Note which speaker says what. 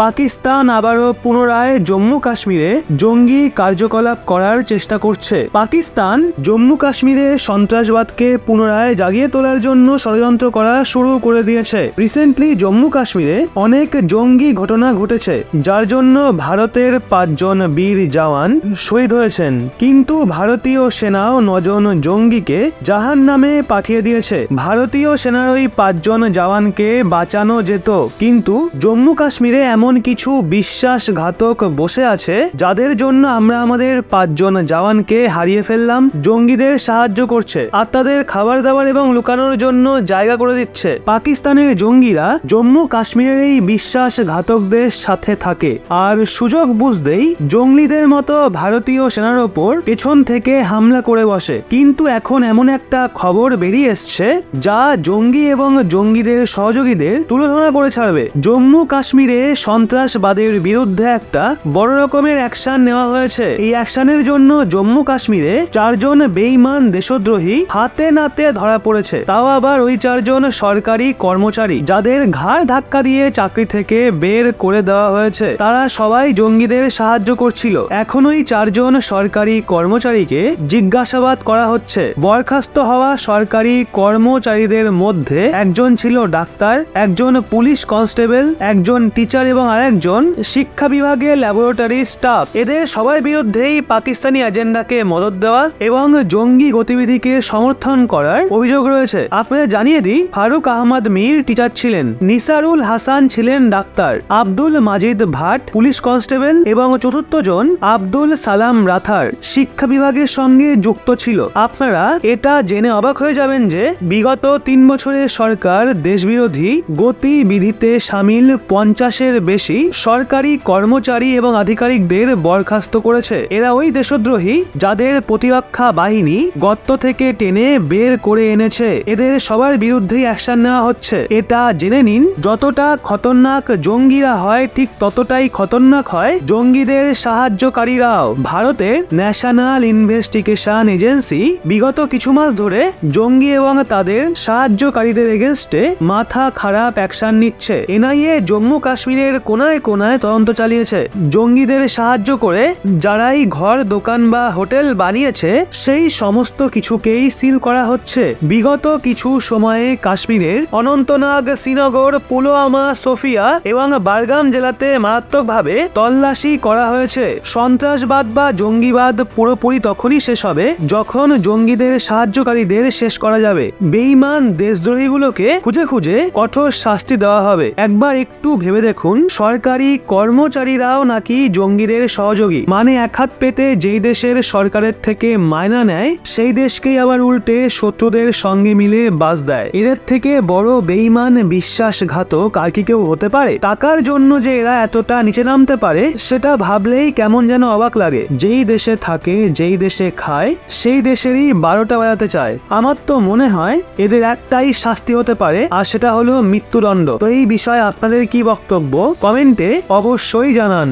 Speaker 1: পাকিস্তান আবারও পুনরায় জম্মু কাশ্মীরে জঙ্গি কার্যকলাপ করার চেষ্টা করছে। পাকিস্তান জম্মু কাশ্মীরে সন্ত্রাসবাদকে পুনরায় জাগিয়ে তোলার জন্য ষড়যন্ত্র করা শুরু করে দিয়েছে। রিসেন্টলি জম্মু কাশ্মীরে অনেক জঙ্গি ঘটনা ঘটেছে, যার জন্য ভারতের 5 জন বীর জওয়ান শহীদ হয়েছেন। কিন্তু ভারতীয় সেনাও 9 জন জঙ্গিকে জাহান্নামে পাঠিয়ে দিয়েছে। ভারতীয় সেনার ওই 5 জন জওয়ানকে বাঁচানো যেত, কিন্তু জম্মু কাশ্মীরে এমন কিছু বিশ্বাসঘাতক বসে আছে যাদের জন্য আমরা আমাদের 5 জন জওয়ানকে হারিয়ে ফেললাম। জঙ্গিদের সাহায্য করছে আর তাদের খাবার দাবার এবং লুকানোর জন্য জায়গা করে দিচ্ছে। পাকিস্তানের জঙ্গিরা জম্মু কাশ্মীরের এই বিশ্বাসঘাতকদের সাথে থাকে আর সুযোগ বুঝতেই জঙ্গলিদের মতো ভারতীয় সেনার ওপর পেছন থেকে হামলা করে বসে। কিন্তু এখন এমন একটা খবর বেরিয়ে এসছে যা জঙ্গি এবং জঙ্গিদের সহযোগীদের তুলোধনা করে ছাড়বে। জম্মু কাশ্মীরে সন্ত্রাসবাদের বিরুদ্ধে একটা বড় রকমের অ্যাকশন নেওয়া হয়েছে। এই অ্যাকশনের জন্য জম্মু কাশ্মীরে 4 জন বেঈমান দেশদ্রোহী হাতে নাতে ধরা পড়েছে। তাও আবার ওই 4 জন সরকারি কর্মচারী যাদের ঘাড় ধাক্কা দিয়ে চাকরি থেকে বের করে দেওয়া হয়েছে। তারা সবাই জঙ্গিদের সাহায্য করছিল। এখন ওই 4 জন সরকারি কর্মচারীকে জিজ্ঞাসাবাদ করা হচ্ছে। বরখাস্ত হওয়া সরকারি কর্মচারীদের মধ্যে একজন ছিল ডাক্তার, একজন পুলিশ কনস্টেবল, একজন টিচার এবং আরেকজন শিক্ষা বিভাগে ল্যাবরেটরি স্টাফ। এদের সবার বিরুদ্ধেই পাকিস্তানি এজেন্ডাকে মদত দেওয়া এবং জঙ্গি গতিবিধিকে সমর্থন করার অভিযোগ রয়েছে। আপনাদের জানিয়ে দিই, ফারুক আহমদ মীর টিচার ছিলেন, নিসারুল হাসান ছিলেন ডাক্তার, আব্দুল মাজিদ ভাট পুলিশ কনস্টেবল এবং চতুর্থ জন আব্দুল সালাম রাথার শিক্ষা বিভাগের সঙ্গে যুক্ত ছিল। আপনারা এটা জেনে অবাক হয়ে যাবেন যে বিগত 3 বছরের সরকার দেশবিরোধী গতিবিধিতে সামিল 50-এর বেশি সরকারি কর্মচারী এবং আধিকারিকদের বরখাস্ত করেছে। এরা ওই দেশদ্রোহী যাদের প্রতিরক্ষা বাহিনী গর্ত থেকে টেনে বের করে এনেছে। এদের সবার বিরুদ্ধেই অ্যাকশন নেওয়া হচ্ছে। এটা জেনে নিন, যতটা খতরনাক জঙ্গিরা হয় ঠিক ততটাই খতরনাক হয় জঙ্গিদের সাহায্যকারীরাও। ভারতের ন্যাশনাল ইনভেস্টিগেশন এজেন্সি বিগত কিছু মাস ধরে জঙ্গি এবং তাদের সাহায্যকারীদের এগেনস্টে মাথা খারাপ অ্যাকশন নিচ্ছে। এনআইএ জম্মু কাশ্মীরের কোনায় কোনায় তদন্ত চালিয়েছে। জঙ্গিদের সাহায্য করে যারাই ঘর, দোকান বা হোটেল বানিয়েছে সেই সমস্ত কিছুকেই সিল করা হচ্ছে। বিগত কিছু সময়ে কাশ্মীরের অনন্তনাগ, শ্রীনগর, পুলওয়ামা, সোফিয়া এবং বারগাম জেলাতে মারাত্মকভাবে তল্লাশি করা হয়েছে। সন্ত্রাসবাদ বা জঙ্গিবাদ পুরোপুরি তখনই শেষ হবে যখন জঙ্গিদের সাহায্যকারীদের শেষ করা যাবে। বেঈমান দেশদ্রোহীগুলোকে খুঁজে খুঁজে কঠোর শাস্তি দেওয়া হবে। একবার একটু ভেবে দেখুন, সরকারি কর্মচারীরাও নাকি জঙ্গিদের সহযোগী। মানে এক হাত পেতে যেই দেশের সরকারের থেকে মায়না নেয় সেই দেশকেই আবার উল্টে শত্রুদের সঙ্গে মিলে বাস দেয়। এদের থেকে বড় বেঈমান বিশ্বাসঘাতক আর কি কেউ হতে পারে? টাকার জন্য যে এরা এতটা নিচে নামতে পারে সেটা ভাবলেই কেমন যেন অবাক লাগে। যেই দেশে থাকে, যেই দেশে খায়, সেই দেশেরই 12টা বাজাতে চায়। আমার তো মনে হয় এদের একটাই শাস্তি হতে পারে, আর সেটা হলো মৃত্যুদণ্ড। তো এই বিষয়ে আপনাদের কি বক্তব্য কমেন্টে অবশ্যই জানান।